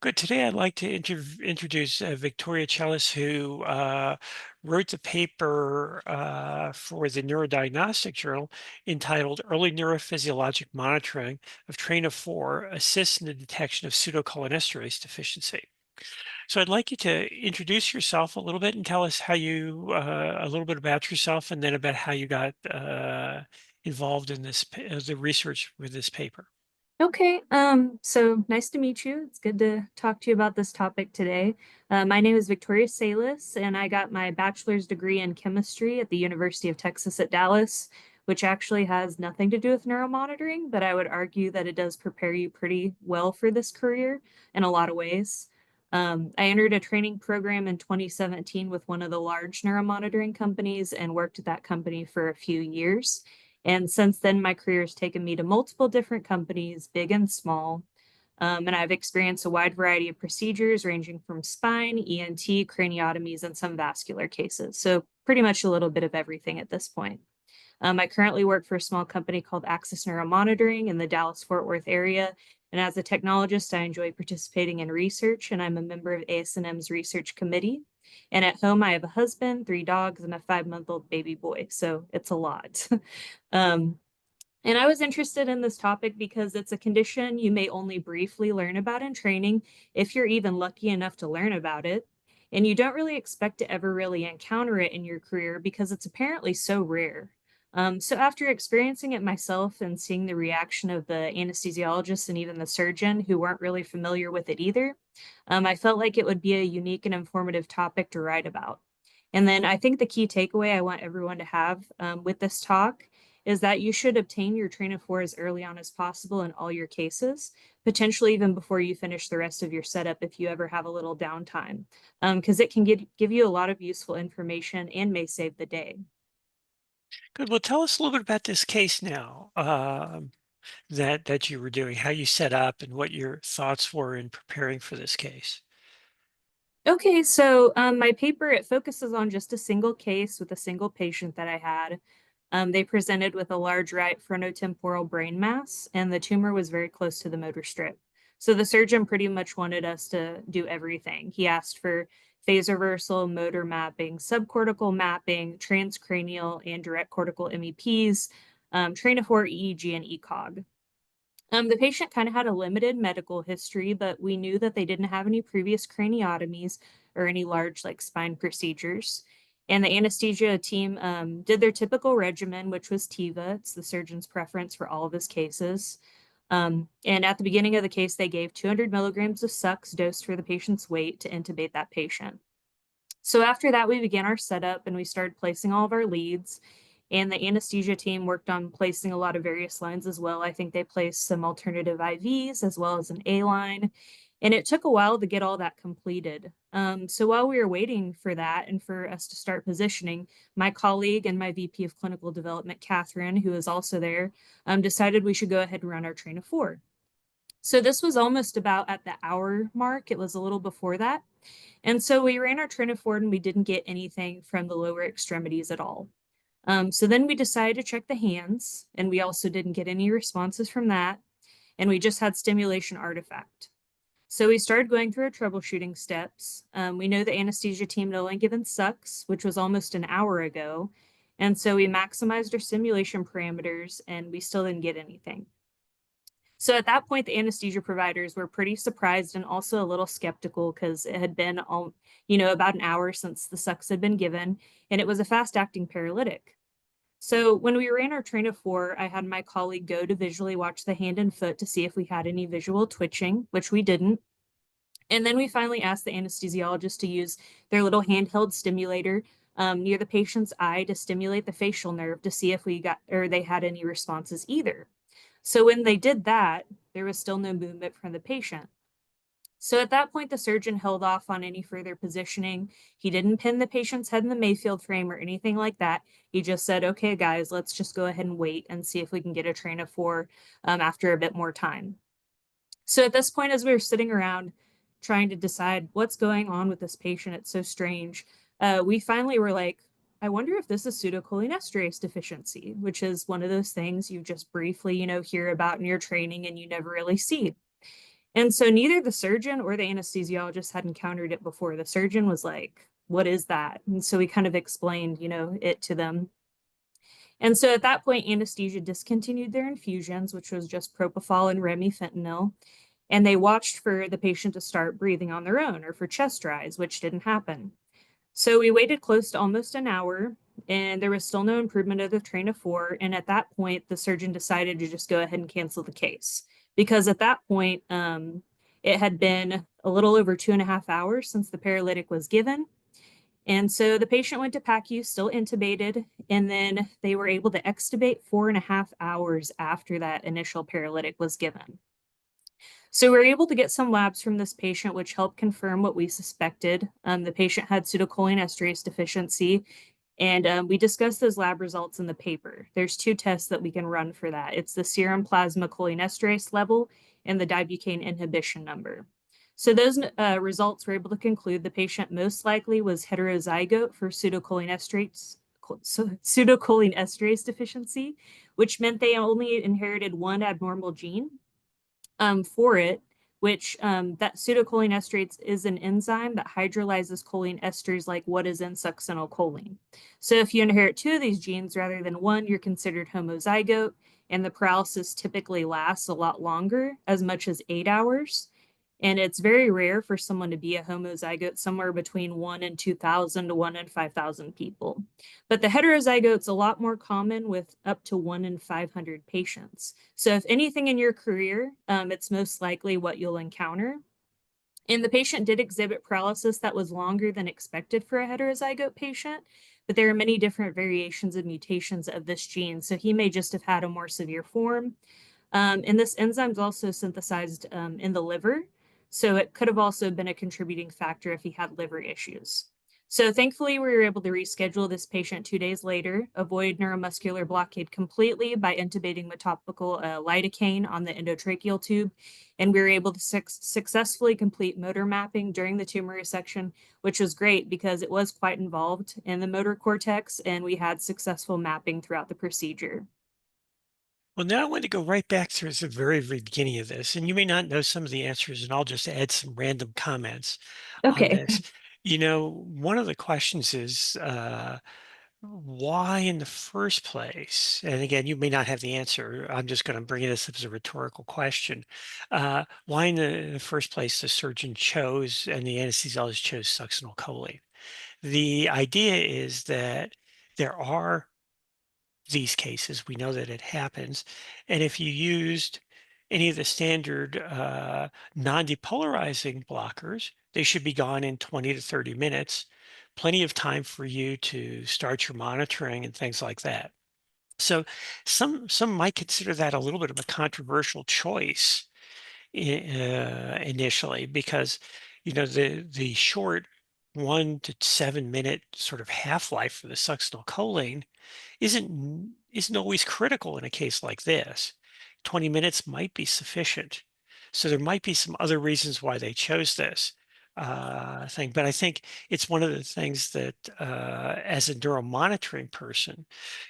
Good. Today, I'd like to introduce Victoria Celis, who wrote the paper for the Neurodiagnostic Journal entitled Early Neurophysiologic Monitoring of Train of Four Assists in the Detection of Pseudocholinesterase Deficiency. So I'd like you to introduce yourself a little bit and tell us a little bit about yourself, and then about how you got involved in the research with this paper. Okay, so nice to meet you. It's good to talk to you about this topic today. My name is Victoria Celis, and I got my bachelor's degree in chemistry at the University of Texas at Dallas, which actually has nothing to do with neuromonitoring, but I would argue that it does prepare you pretty well for this career in a lot of ways. I entered a training program in 2017 with one of the large neuromonitoring companies and worked at that company for a few years. And since then, my career has taken me to multiple different companies, big and small. And I've experienced a wide variety of procedures ranging from spine, ENT, craniotomies, and some vascular cases. So, pretty much a little bit of everything at this point. I currently work for a small company called Axis Neuromonitoring in the Dallas-Fort Worth area. And as a technologist, I enjoy participating in research, and I'm a member of ASNM's research committee. And at home, I have a husband, 3 dogs, and a 5-month-old baby boy. So it's a lot. um, and I was interested in this topic because it's a condition you may only briefly learn about in training, if you're even lucky enough to learn about it. And you don't really expect to ever really encounter it in your career because it's apparently so rare. So after experiencing it myself and seeing the reaction of the anesthesiologist and even the surgeon who weren't really familiar with it either, I felt like it would be a unique and informative topic to write about. And then I think the key takeaway I want everyone to have with this talk is that you should obtain your train of four as early on as possible in all your cases, potentially even before you finish the rest of your setup if you ever have a little downtime, because it can give you a lot of useful information and may save the day. Good. Well, tell us a little bit about this case now, that you were doing, how you set up, and what your thoughts were in preparing for this case. Okay, so my paper, it focuses on just a single case with a single patient that I had. They presented with a large right frontotemporal brain mass, and the tumor was very close to the motor strip. So the surgeon pretty much wanted us to do everything. He asked for phase reversal, motor mapping, subcortical mapping, transcranial and direct cortical MEPs, train of four EEG, and ECOG. The patient kind of had a limited medical history, but we knew that they didn't have any previous craniotomies or any large like spine procedures. And the anesthesia team did their typical regimen, which was TIVA. It's the surgeon's preference for all of his cases. And at the beginning of the case, they gave 200 milligrams of sux dosed for the patient's weight to intubate that patient. So after that, we began our setup and we started placing all of our leads. And the anesthesia team worked on placing a lot of various lines as well. I think they placed some alternative IVs as well as an A line. And it took a while to get all that completed. So while we were waiting for that and for us to start positioning, my colleague and my VP of Clinical Development, Catherine, who is also there, decided we should go ahead and run our train of four. So this was almost about at the hour mark. It was a little before that. And so we ran our train of four and we didn't get anything from the lower extremities at all. So then we decided to check the hands, and we also didn't get any responses from that. And we just had stimulation artifact. So we started going through our troubleshooting steps. We know the anesthesia team had only given sux, which was almost an hour ago. And so we maximized our stimulation parameters, and we still didn't get anything. So at that point, the anesthesia providers were pretty surprised and also a little skeptical because it had been, about an hour since the sux had been given, and it was a fast-acting paralytic. So when we ran our train of four, I had my colleague go to visually watch the hand and foot to see if we had any visual twitching, which we didn't. And then we finally asked the anesthesiologist to use their little handheld stimulator near the patient's eye to stimulate the facial nerve to see if they had any responses either. So when they did that, there was still no movement from the patient. So at that point, the surgeon held off on any further positioning. He didn't pin the patient's head in the Mayfield frame or anything like that. He just said, okay, guys, let's just go ahead and wait and see if we can get a train of four after a bit more time. So at this point, as we were sitting around trying to decide what's going on with this patient, it's so strange, we finally were like, I wonder if this is pseudocholinesterase deficiency, which is one of those things you just briefly, hear about in your training and you never really see. And so neither the surgeon or the anesthesiologist had encountered it before. The surgeon was like, "What is that?" And so we kind of explained, it to them. And so at that point, anesthesia discontinued their infusions, which was just propofol and remifentanil, and they watched for the patient to start breathing on their own or for chest rise, which didn't happen. So we waited close to almost an hour, and there was still no improvement of the train of four. And at that point, the surgeon decided to just go ahead and cancel the case because at that point, it had been a little over 2.5 hours since the paralytic was given. And so the patient went to PACU, still intubated, and then they were able to extubate 4.5 hours after that initial paralytic was given. So we were able to get some labs from this patient, which helped confirm what we suspected. The patient had pseudocholinesterase deficiency, and we discussed those lab results in the paper. There's two tests that we can run for that. It's the serum plasma cholinesterase level and the dibucane inhibition number. So those results were able to conclude the patient most likely was heterozygote for pseudocholinesterase deficiency, which meant they only inherited one abnormal gene for it, which that pseudocholinesterase is an enzyme that hydrolyzes choline esters like what is in succinylcholine. So if you inherit two of these genes rather than one, you're considered homozygote, and the paralysis typically lasts a lot longer, as much as 8 hours. And it's very rare for someone to be a homozygote, somewhere between 1 in 2,000 to 1 in 5,000 people. But the heterozygote's a lot more common with up to 1 in 500 patients. So if anything in your career, it's most likely what you'll encounter. And the patient did exhibit paralysis that was longer than expected for a heterozygote patient, but there are many different variations and mutations of this gene. So he may just have had a more severe form. And this enzyme is also synthesized in the liver. So it could have also been a contributing factor if he had liver issues. So thankfully, we were able to reschedule this patient 2 days later, avoid neuromuscular blockade completely by intubating with topical lidocaine on the endotracheal tube. And we were able to successfully complete motor mapping during the tumor resection, which was great because it was quite involved in the motor cortex, and we had successful mapping throughout the procedure. Well, now I want to go right back to the very, very beginning of this, and you may not know some of the answers, and I'll just add some random comments on Okay. this. One of the questions is why in the first place? And again, you may not have the answer. I'm just going to bring this up as a rhetorical question. Why in the first place the surgeon chose and the anesthesiologist chose succinylcholine? The idea is that there are these cases. We know that it happens. And if you used any of the standard non-depolarizing blockers, they should be gone in 20 to 30 minutes. Plenty of time for you to start your monitoring and things like that. So some might consider that a little bit of a controversial choice initially because the short 1 to 7 minute sort of half-life for the succinylcholine isn't always critical in a case like this. 20 minutes might be sufficient. So there might be some other reasons why they chose this thing. But I think it's one of the things that as a neuromonitoring person,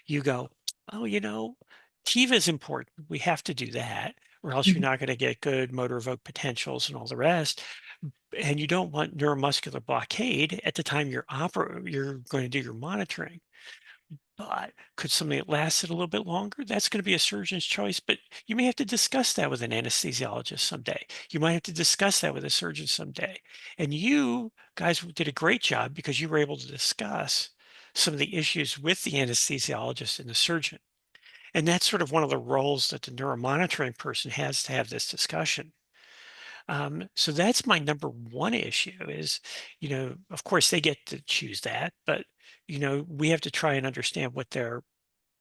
you go, oh, TIVA is important. We have to do that, or else you're Mhm. not going to get good motor evoked potentials and all the rest. And you don't want neuromuscular blockade at the time you're going to do your monitoring. But could something that lasted a little bit longer? That's going to be a surgeon's choice, but you may have to discuss that with an anesthesiologist someday. You might have to discuss that with a surgeon someday. And you guys did a great job because you were able to discuss some of the issues with the anesthesiologist and the surgeon. And that's sort of one of the roles that the neuromonitoring person has to have this discussion. So that's my number one issue is, of course they get to choose that, but we have to try and understand what their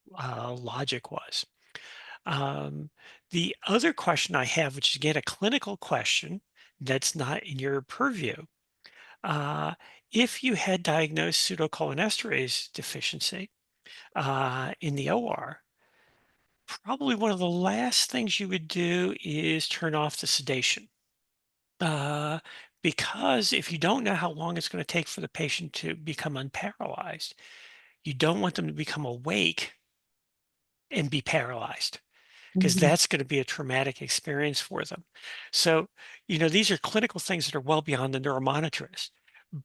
logic was. Um, the other question I have, which is again a clinical question that's not in your purview, uh, if you had diagnosed pseudocholinesterase deficiency in the OR, probably one of the last things you would do is turn off the sedation. Uh, because if you don't know how long it's going to take for the patient to become unparalyzed, you don't want them to become awake and be paralyzed. because Mhm. that's going to be a traumatic experience for them. So, these are clinical things that are well beyond the neuromonitorist.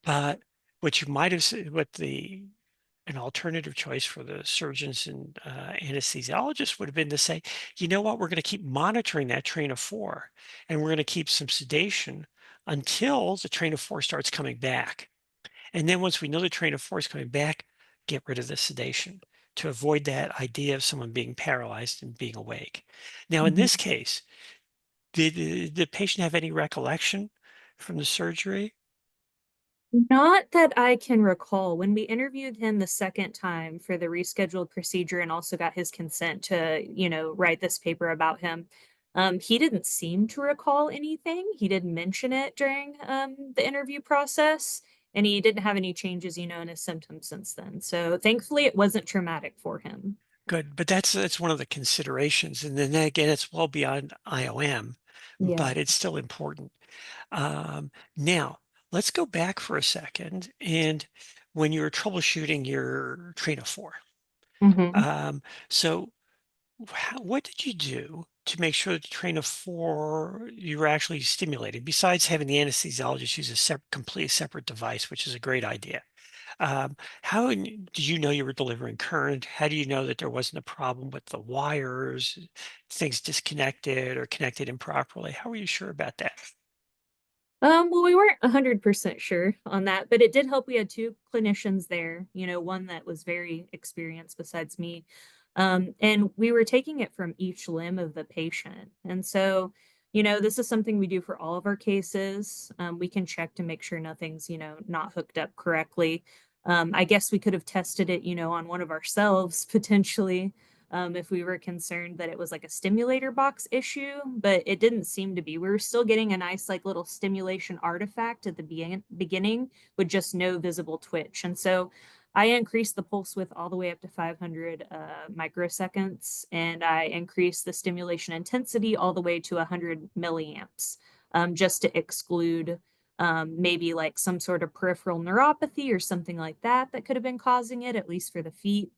But what you might have said, what the an alternative choice for the surgeons and anesthesiologists would have been to say, you know what, we're going to keep monitoring that train of four, and we're going to keep some sedation until the train of four starts coming back. And then once we know the train of four is coming back, get rid of the sedation to avoid that idea of someone being paralyzed and being awake. Now, in this Mhm. case, did the patient have any recollection from the surgery? Not that I can recall. When we interviewed him the second time for the rescheduled procedure and also got his consent to, write this paper about him, he didn't seem to recall anything. He didn't mention it during the interview process, and he didn't have any changes, in his symptoms since then. So thankfully, it wasn't traumatic for him. Good, but that's one of the considerations, and then again, it's well beyond IOM, Yeah. but it's still important. Now, let's go back for a second, and when you were troubleshooting your train of four, Hmm. um, so what did you do to make sure that the train of four you were actually stimulating, besides having the anesthesiologist use a complete separate device, which is a great idea? Did you know you were delivering current? How do you know that there wasn't a problem with the wires, things disconnected or connected improperly? How were you sure about that? Well, we weren't 100% sure on that, but it did help. We had two clinicians there, one that was very experienced besides me. And we were taking it from each limb of the patient. And so, this is something we do for all of our cases. We can check to make sure nothing's, not hooked up correctly. I guess we could have tested it, on one of ourselves potentially, if we were concerned that it was like a stimulator box issue, but it didn't seem to be. We were still getting a nice, like, little stimulation artifact at the beginning with just no visible twitch. And so I increased the pulse width all the way up to 500 microseconds, and I increased the stimulation intensity all the way to 100 milliamps, just to exclude maybe like some sort of peripheral neuropathy or something like that that could have been causing it, at least for the feet.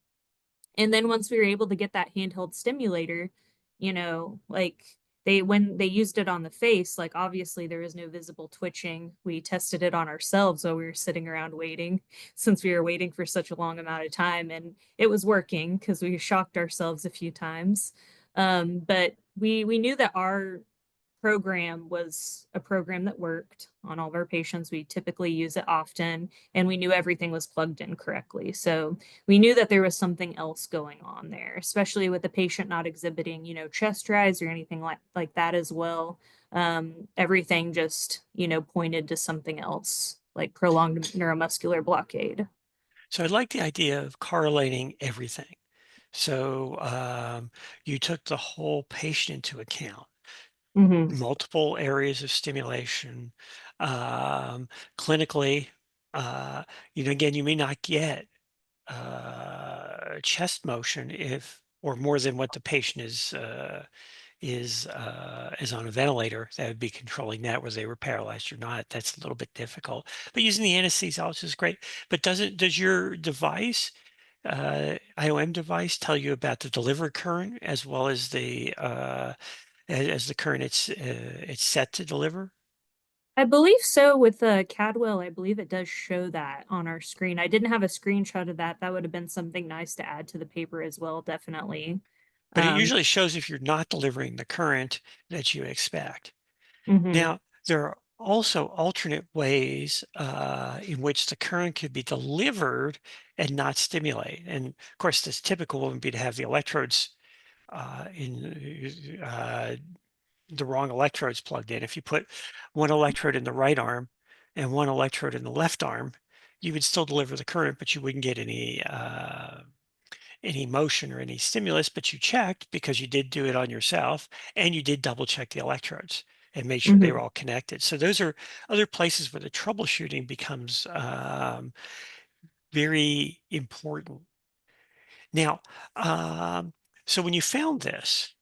And then once we were able to get that handheld stimulator, like, when they used it on the face, like, obviously there was no visible twitching. We tested it on ourselves while we were sitting around waiting, since we were waiting for such a long amount of time, and it was working because we shocked ourselves a few times. But we knew that our program was a program that worked on all of our patients. We typically use it often, and we knew everything was plugged in correctly. So we knew that there was something else going on there, especially with the patient not exhibiting, chest rise or anything like that as well. Everything just, pointed to something else, like prolonged neuromuscular blockade. So I like the idea of correlating everything. So you took the whole patient into account, Hmm. multiple areas of stimulation, um, clinically. Uh, again, you may not get chest motion if or more than what the patient is on a ventilator. That would be controlling that, whether they were paralyzed or not. That's a little bit difficult. But using the anesthesiologist is great. But does your device, IOM device, tell you about the delivered current as well as as the current it's set to deliver? I believe so. With the Cadwell, I believe it does show that on our screen. I didn't have a screenshot of that. That would have been something nice to add to the paper as well, definitely. But it Um, usually shows if you're not delivering the current that you expect. mhm. Now, there are also alternate ways in which the current could be delivered and not stimulate. And of course, this typical would be to have the electrodes in the wrong electrodes plugged in. If you put one electrode in the right arm and one electrode in the left arm, you would still deliver the current, but you wouldn't get any motion or any stimulus, but you checked because you did do it on yourself and you did double check the electrodes and made sure they were Mhm. all connected. So those are other places where the troubleshooting becomes very important. Now, um, so when you found this,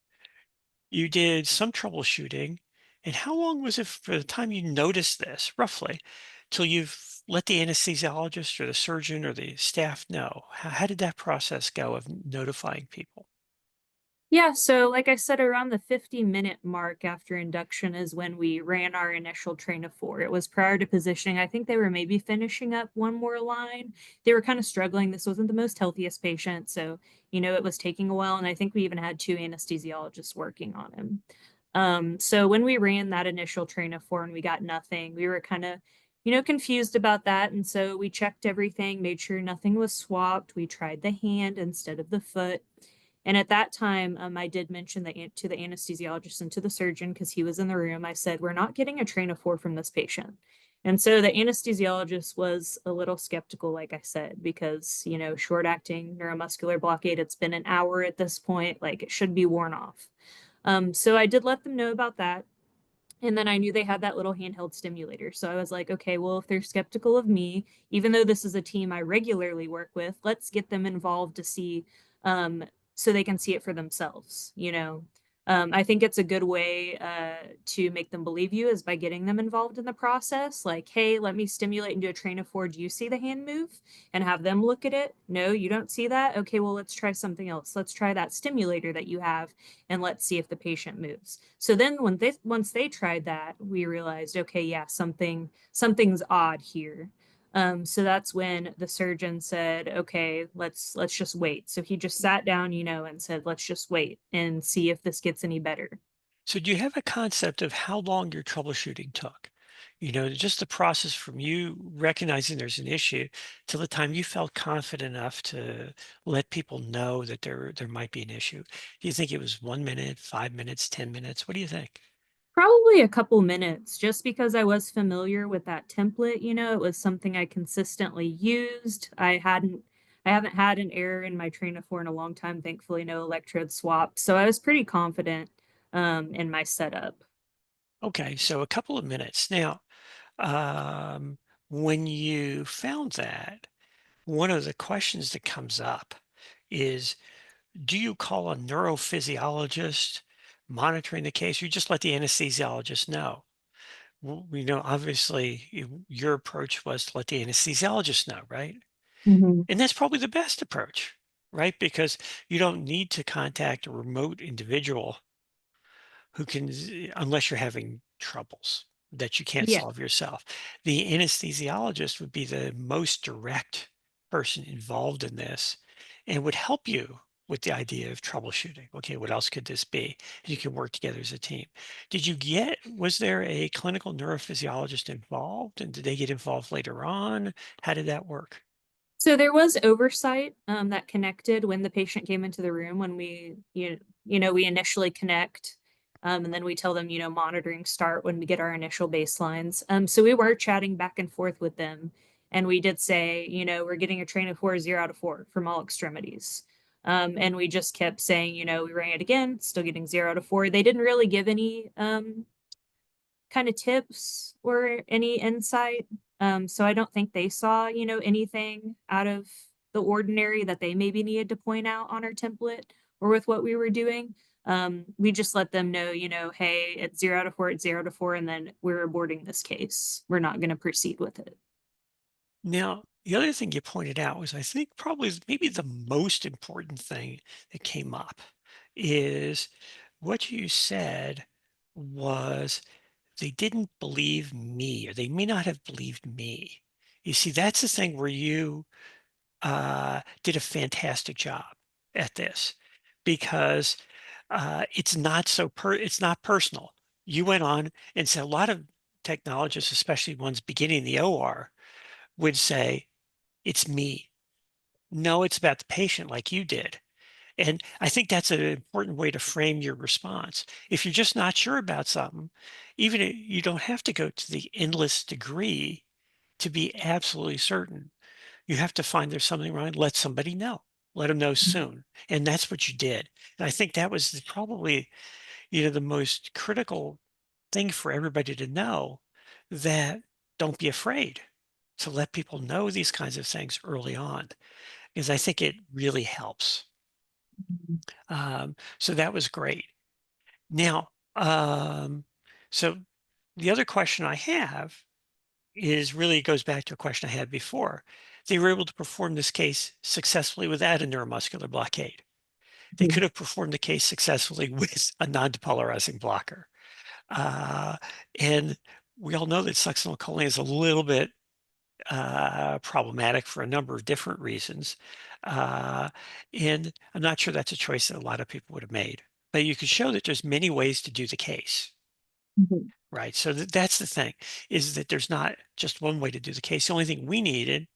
you did some troubleshooting. And how long was it for the time you noticed this, roughly, till you've let the anesthesiologist or the surgeon or the staff know? How did that process go of notifying people? Yeah, so like I said, around the 50-minute mark after induction is when we ran our initial train of four. It was prior to positioning. I think they were maybe finishing up one more line. They were kind of struggling. This wasn't the most healthiest patient, so it was taking a while. And I think we even had two anesthesiologists working on him. So when we ran that initial train of four and we got nothing, we were kind of, confused about that. And so we checked everything, made sure nothing was swapped. We tried the hand instead of the foot. And at that time, I did mention that to the anesthesiologist and to the surgeon because he was in the room. I said, "We're not getting a train of four from this patient." And so the anesthesiologist was a little skeptical, like I said, because, short acting neuromuscular blockade, it's been an hour at this point, like it should be worn off. So I did let them know about that. And then I knew they had that little handheld stimulator. So I was like, okay, well, if they're skeptical of me, even though this is a team I regularly work with, let's get them involved to see, so they can see it for themselves. I think it's a good way to make them believe you is by getting them involved in the process. Like, hey, let me stimulate and do a train of four. Do you see the hand move? And have them look at it. No, you don't see that. Okay, well, let's try something else. Let's try that stimulator that you have and let's see if the patient moves. So then once they tried that, we realized, okay, yeah, something's odd here. So that's when the surgeon said, okay, let's just wait. So he just sat down, and said, let's just wait and see if this gets any better. So do you have a concept of how long your troubleshooting took? Just the process from you recognizing there's an issue till the time you felt confident enough to let people know that there might be an issue. Do you think it was 1 minute, 5 minutes, 10 minutes? What do you think? Probably a couple minutes, just because I was familiar with that template, it was something I consistently used. I haven't had an error in my train of four in a long time, thankfully, no electrode swap. So I was pretty confident in my setup. Okay, so a couple of minutes. Now, um, when you found that, one of the questions that comes up is, do you call a neurophysiologist monitoring the case, or you just let the anesthesiologist know? Obviously, your approach was to let the anesthesiologist know, right? Mhm. And that's probably the best approach, right? Because you don't need to contact a remote individual who can, unless you're having troubles that you can't Yeah. solve yourself. The anesthesiologist would be the most direct person involved in this and would help you with the idea of troubleshooting. Okay, what else could this be? And you can work together as a team. Was there a clinical neurophysiologist involved, and did they get involved later on? How did that work? So there was oversight that connected when the patient came into the room when we initially connect, and then we tell them, monitoring start when we get our initial baselines. So we were chatting back and forth with them, and we did say, we're getting a train of four, 0 out of 4 from all extremities. And we just kept saying, we ran it again, still getting 0 out of 4. They didn't really give any kind of tips or any insight. So I don't think they saw, anything out of the ordinary that they maybe needed to point out on our template or with what we were doing. We just let them know, hey, it's 0 out of 4, it's 0 out of 4, and then we're aborting this case. We're not going to proceed with it. Now, the other thing you pointed out was, I think, probably maybe the most important thing that came up is what you said was they didn't believe me, or they may not have believed me. You see, that's the thing where you did a fantastic job at this because it's not personal. You went on and said a lot of technologists, especially ones beginning the OR, would say, it's me. No, it's about the patient, like you did. And I think that's an important way to frame your response. If you're just not sure about something, you don't have to go to the endless degree to be absolutely certain. You have to find there's something wrong, let somebody know. Let them know soon. And that's what you did. And I think that was probably, the most critical thing for everybody to know, that don't be afraid to let people know these kinds of things early on, because I think it really helps. So that was great. Now, so the other question I have is really goes back to a question I had before. They were able to perform this case successfully without a neuromuscular blockade. They Mhm. could have performed the case successfully with a non-depolarizing blocker. Uh, and we all know that succinylcholine is a little bit problematic for a number of different reasons. Uh, and I'm not sure that's a choice that a lot of people would have made. But you can show that there's many ways to do the case, Mhm. right? So that's the thing, is that there's not just one way to do the case. The only thing we needed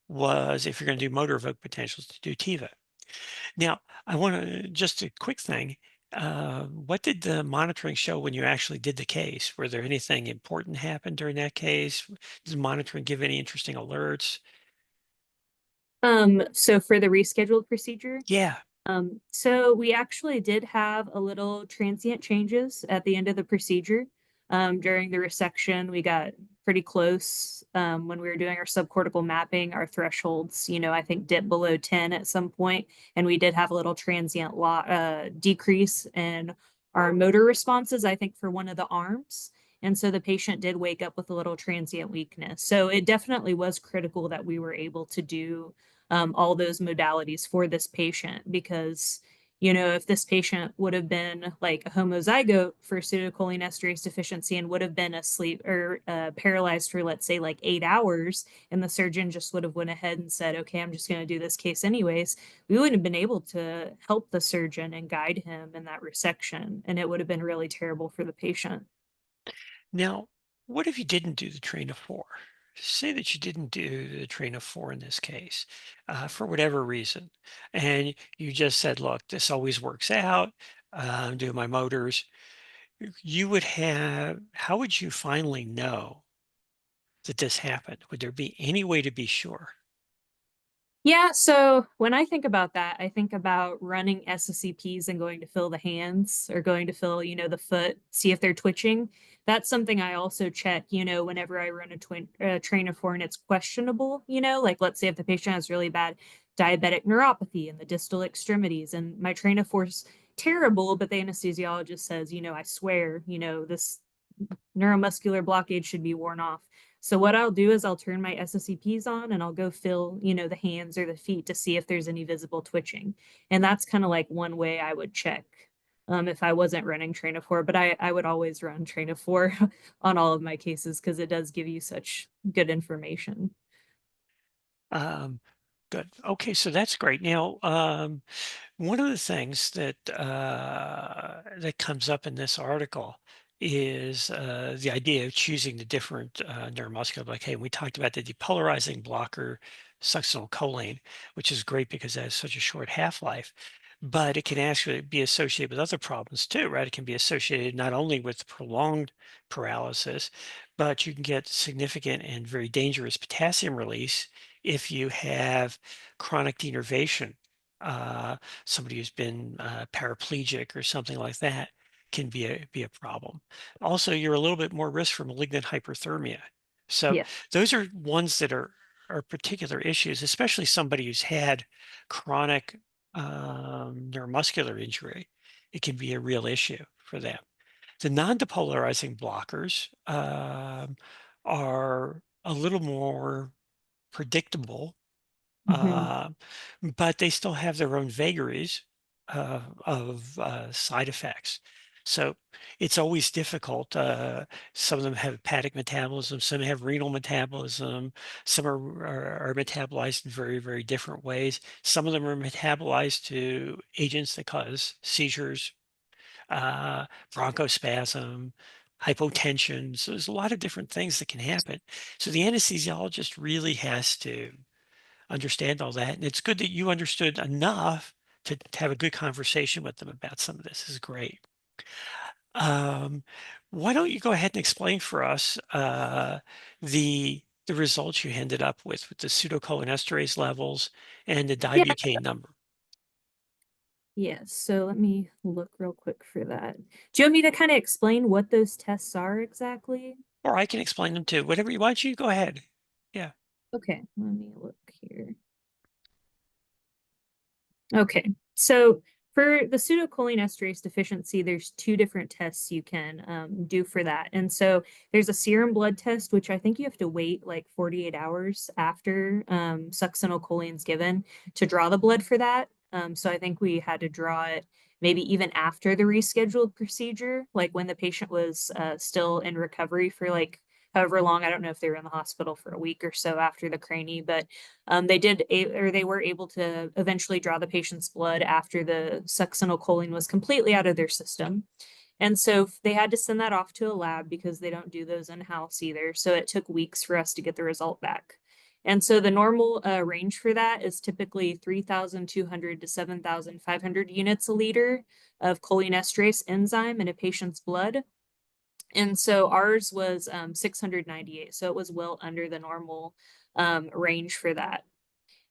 was, if you're going to do motor evoked potentials, to do TIVA. Now, I want to just a quick thing. What did the monitoring show when you actually did the case? Were there anything important happened during that case? Did the monitoring give any interesting alerts? So for the rescheduled procedure, Yeah. so we actually did have a little transient changes at the end of the procedure. During the resection, we got pretty close. When we were doing our subcortical mapping, our thresholds, I think dipped below 10 at some point, and we did have a little transient decrease in our motor responses, I think, for one of the arms. And so the patient did wake up with a little transient weakness. So it definitely was critical that we were able to do all those modalities for this patient because if this patient would have been like a homozygote for pseudocholinesterase deficiency and would have been asleep or paralyzed for, let's say, like 8 hours, and the surgeon just would have went ahead and said, okay, I'm just going to do this case anyways, we wouldn't have been able to help the surgeon and guide him in that resection, and it would have been really terrible for the patient. Now, what if you didn't do the train of four? Say that you didn't do the train of four in this case, for whatever reason, and you just said, "Look, this always works out. I'm doing my motors." You would have. How would you finally know that this happened? Would there be any way to be sure? Yeah, so when I think about that, I think about running SSCPs and going to feel the hands or going to feel, the foot, see if they're twitching. That's something I also check, whenever I run a trainer for and it's questionable, like let's say if the patient has really bad diabetic neuropathy in the distal extremities and my trainer force terrible, but the anesthesiologist says, I swear, this neuromuscular blockade should be worn off. So what I'll do is I'll turn my SSCPs on and I'll go feel, the hands or the feet to see if there's any visible twitching. And that's kind of like one way I would check if I wasn't running Train of 4, but I would always run Train of 4 on all of my cases because it does give you such good information. Um, Good. Okay, so that's great. Now, one of the things that comes up in this article is the idea of choosing the different neuromuscular blockade. We talked about the depolarizing blocker, succinylcholine, which is great because it has such a short half-life. But it can actually be associated with other problems too, right? It can be associated not only with prolonged paralysis, but you can get significant and very dangerous potassium release if you have chronic denervation. Uh, Somebody who's been paraplegic or something like that can be a problem. Also, you're a little bit more risk for malignant hyperthermia. So Yeah. those are ones that are particular issues, especially somebody who's had chronic neuromuscular injury. It can be a real issue for them. The non-depolarizing blockers are a little more predictable, Hmm. uh, but they still have their own vagaries of side effects. So it's always difficult. Some of them have hepatic metabolism, some have renal metabolism, some are metabolized in very, very different ways. Some of them are metabolized to agents that cause seizures, uh, bronchospasm, hypotension. So there's a lot of different things that can happen. So the anesthesiologist really has to understand all that. And it's good that you understood enough to have a good conversation with them about some of this. This is great. Um, why don't you go ahead and explain for us the results you ended up with the pseudocholinesterase levels and the Yeah. dibutane number? Yes. So let me look real quick for that. Do you want me to kind of explain what those tests are exactly? Or I can explain them too. Whatever you want, you go ahead. Yeah. Okay, let me look here. Okay, so for the pseudocholinesterase deficiency, there's two different tests you can do for that. And so there's a serum blood test, which I think you have to wait like 48 hours after succinylcholine's given to draw the blood for that. So I think we had to draw it maybe even after the rescheduled procedure, like when the patient was still in recovery for like however long. I don't know if they were in the hospital for a week or so after the cranie, but they were able to eventually draw the patient's blood after the succinylcholine was completely out of their system. And so they had to send that off to a lab because they don't do those in-house either. So it took weeks for us to get the result back. And so the normal range for that is typically 3,200 to 7,500 units a liter of cholinesterase enzyme in a patient's blood. And so ours was 698. So it was well under the normal range for that.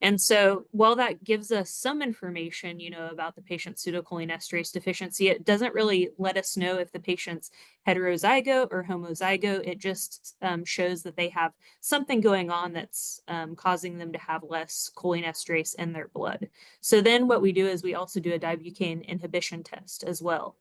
And so while that gives us some information, about the patient's pseudocholinesterase deficiency, it doesn't really let us know if the patient's heterozygote or homozygote. It just shows that they have something going on that's causing them to have less cholinesterase in their blood. So then what we do is we also do a dibucane inhibition test as well.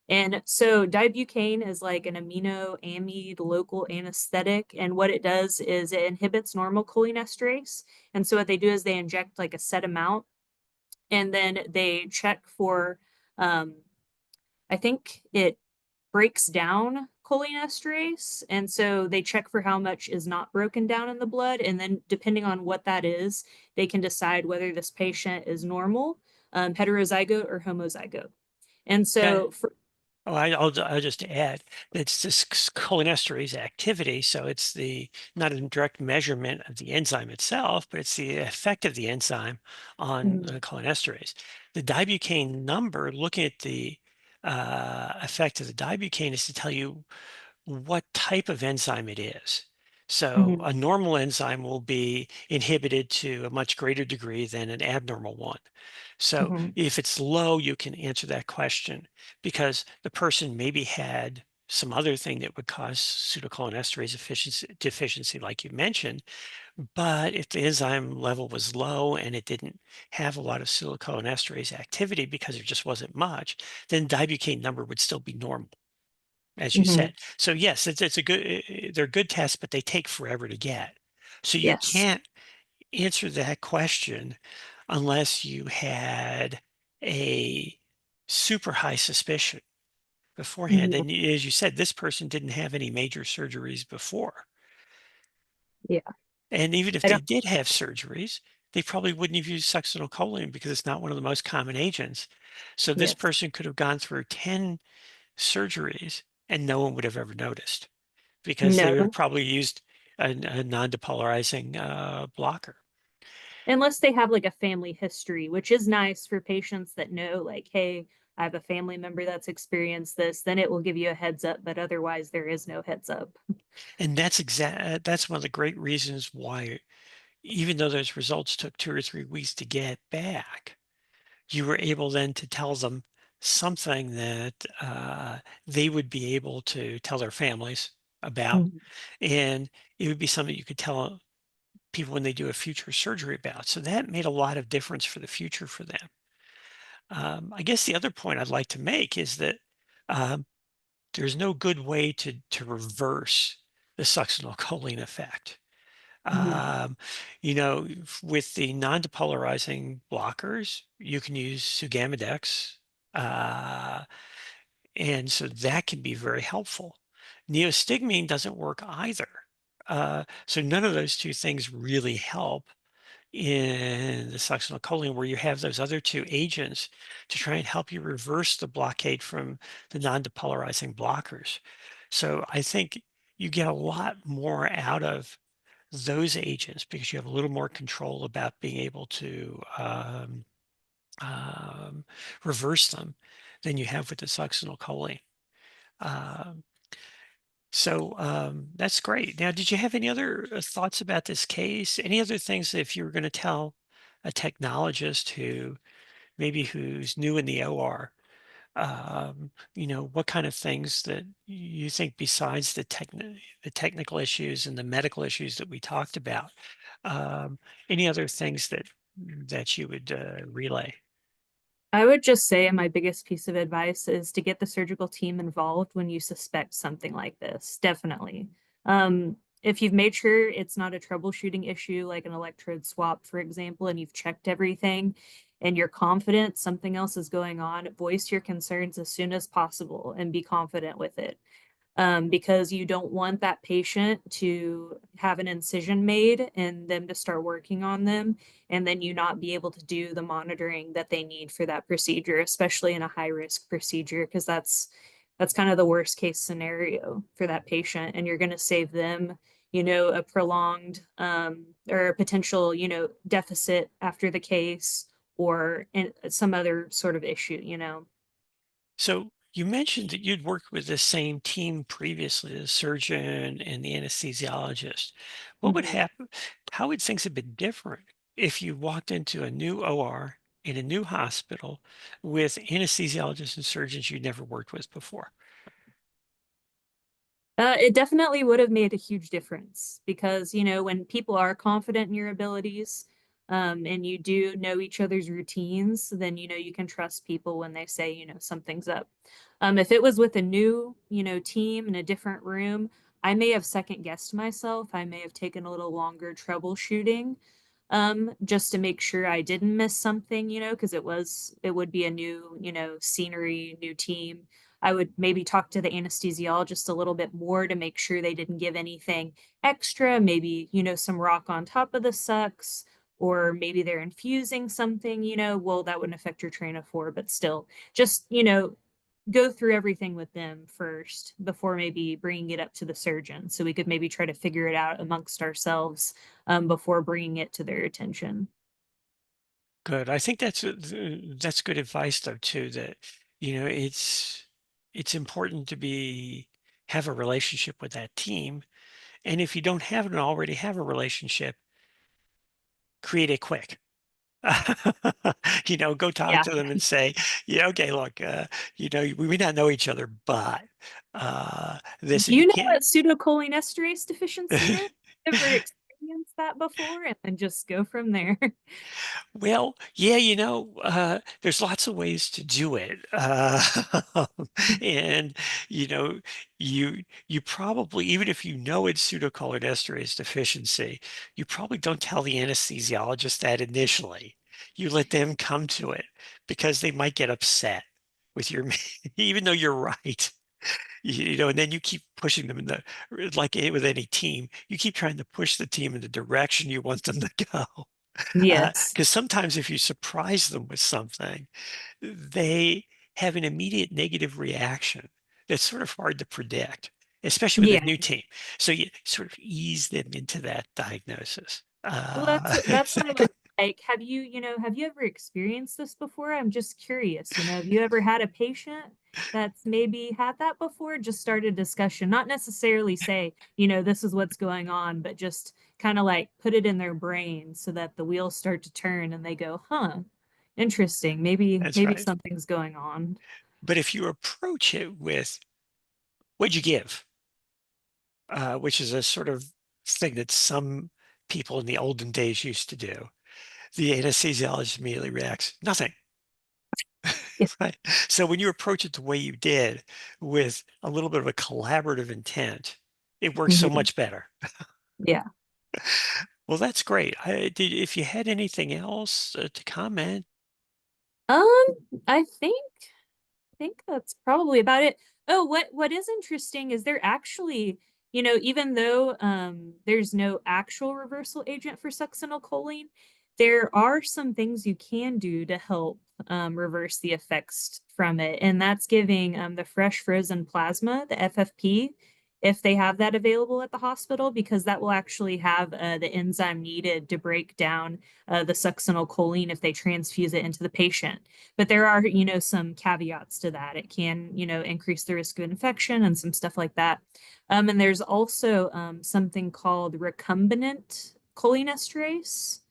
And so dibucane is like an amino-amide local anesthetic. And what it does is it inhibits normal cholinesterase. And so what they do is they inject like a set amount and then they check for, I think it breaks down cholinesterase. And so they check for how much is not broken down in the blood. And then depending on what that is, they can decide whether this patient is normal, heterozygote, or homozygote. And Yeah. so for, Oh, I'll just add it's this cholinesterase activity. So it's not a direct measurement of the enzyme itself, but it's the effect of the enzyme on Mhm, the cholinesterase. The dibucane number, looking at the effect of the dibucane, is to tell you what type of enzyme it is. So mhm, a normal enzyme will be inhibited to a much greater degree than an abnormal one. So mhm. if it's low, you can answer that question because the person maybe had some other thing that would cause pseudocholinesterase deficiency, like you mentioned. But if the enzyme level was low and it didn't have a lot of pseudocholinesterase activity because there just wasn't much, then dibucane number would still be normal, as you Mhm. said. So yes, it's a good, they're good tests, but they take forever to get. So you Yes. can't answer that question unless you had a super high suspicion beforehand. Mhm. And as you said, this person didn't have any major surgeries before. Yeah. And even if I they don't. did have surgeries, they probably wouldn't have used succinylcholine because it's not one of the most common agents. So this Yes. person could have gone through 10 surgeries and no one would have ever noticed, because they would have No, probably used a non-depolarizing blocker. unless they have like a family history, which is nice for patients that know, like, hey, I have a family member that's experienced this, then it will give you a heads up, but otherwise there is no heads up. And that's one of the great reasons why, even though those results took 2 or 3 weeks to get back, you were able then to tell them something that they would be able to tell their families about. Mhm. And it would be something you could tell people when they do a future surgery about. So that made a lot of difference for the future for them. I guess the other point I'd like to make is that um, there's no good way to reverse the succinylcholine effect. Mhm. Um, with the non-depolarizing blockers, you can use Sugamidex, uh, and so that can be very helpful. Neostigmine doesn't work either. So none of those two things really help in the succinylcholine, where you have those other two agents to try and help you reverse the blockade from the non-depolarizing blockers. So I think you get a lot more out of those agents because you have a little more control about being able to um, reverse them than you have with the succinylcholine. Um, so that's great. Now, did you have any other thoughts about this case? Any other things that if you were going to tell a technologist who's new in the OR, what kind of things that you think besides the technical issues and the medical issues that we talked about, um, any other things that you would relay? I would just say my biggest piece of advice is to get the surgical team involved when you suspect something like this. Definitely. If you've made sure it's not a troubleshooting issue like an electrode swap, for example, and you've checked everything, and you're confident something else is going on, voice your concerns as soon as possible and be confident with it. Because you don't want that patient to have an incision made and them to start working on them, and then you not be able to do the monitoring that they need for that procedure, especially in a high risk procedure, because that's kind of the worst case scenario for that patient, and you're going to save them, a prolonged or a potential, deficit after the case or some other sort of issue. So you mentioned that you'd worked with the same team previously, the surgeon and the anesthesiologist. What would Mhm. happen? How would things have been different if you walked into a new OR in a new hospital with anesthesiologists and surgeons you'd never worked with before? It definitely would have made a huge difference because, when people are confident in your abilities, and you do know each other's routines, then, you can trust people when they say, something's up. If it was with a new, team in a different room, I may have second guessed myself. I may have taken a little longer troubleshooting, just to make sure I didn't miss something, because it would be a new, scenery, new team. I would maybe talk to the anesthesiologist a little bit more to make sure they didn't give anything extra, maybe, some rock on top of the sucks, or maybe they're infusing something, well, that wouldn't affect your train of four, but still, just, go through everything with them first before maybe bringing it up to the surgeon. So we could maybe try to figure it out amongst ourselves, before bringing it to their attention. Good. I think that's good advice though too, that it's important to be have a relationship with that team. And if you don't have it and already have a relationship, create it quick. Go talk Yeah. to them and say, yeah, okay, look, we may not know each other, but this, Do and you you know can't. what pseudocholinesterase deficiency is? Ever experienced that before? And then just go from there. Well, yeah, there's lots of ways to do it. And, you know, you probably, even if you know it's pseudocholinesterase deficiency, you probably don't tell the anesthesiologist that initially. You let them come to it because they might get upset with your, even though you're right. And then you keep pushing them like with any team, you keep trying to push the team in the direction you want them to go. Yes. Because sometimes if you surprise them with something, they have an immediate negative reaction that's sort of hard to predict, especially with a Yeah. new team. So you sort of ease them into that diagnosis. Well, that's what I Exactly. was like. Have you ever experienced this before? I'm just curious, have you ever had a patient that's maybe had that before? Just start a discussion, not necessarily say, this is what's going on, but just kind of like put it in their brain so that the wheels start to turn and they go, huh, interesting. Maybe, That's maybe right. something's going on. But if you approach it with, what'd you give? Which is a sort of thing that some people in the olden days used to do. The anesthesiologist immediately reacts, nothing. Yeah. Right. So when you approach it the way you did with a little bit of a collaborative intent, it works so Mhm. much better. Yeah. Well, that's great. If you had anything else to comment, Um, I think that's probably about it. Oh, what is interesting is they're actually, even though there's no actual reversal agent for succinylcholine, there are some things you can do to help reverse the effects from it, and that's giving the fresh frozen plasma, the FFP, if they have that available at the hospital, because that will actually have the enzyme needed to break down the succinylcholine if they transfuse it into the patient. But there are, some caveats to that. It can, increase the risk of infection and some stuff like that. And there's also something called recombinant cholinesterase,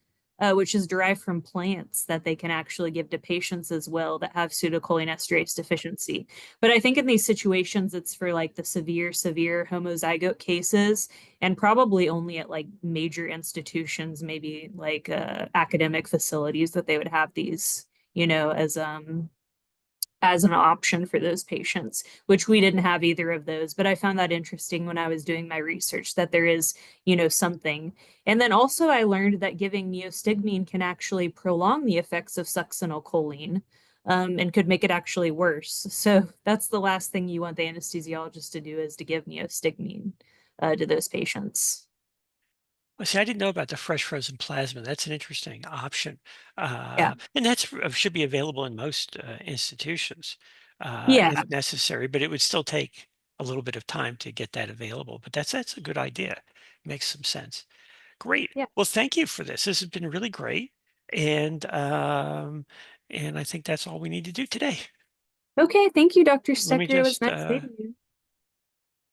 which is derived from plants that they can actually give to patients as well that have pseudocholinesterase deficiency. But I think in these situations, it's for like the severe homozygote cases, and probably only at like major institutions, maybe like academic facilities, that they would have these, as as an option for those patients, which we didn't have either of those. But I found that interesting when I was doing my research that there is, something. And then also I learned that giving neostigmine can actually prolong the effects of succinylcholine, and could make it actually worse. So that's the last thing you want the anesthesiologist to do is to give neostigmine to those patients. Well, see, I didn't know about the fresh frozen plasma. That's an interesting option. Yeah. And that's should be available in most institutions if Yeah. necessary, but it would still take a little bit of time to get that available. But that's a good idea. Makes some sense. Great. Yeah. Well, thank you for this. This has been really great. And I think that's all we need to do today. Okay. Thank you, Dr. Let me Stecker. It was just nice meeting you.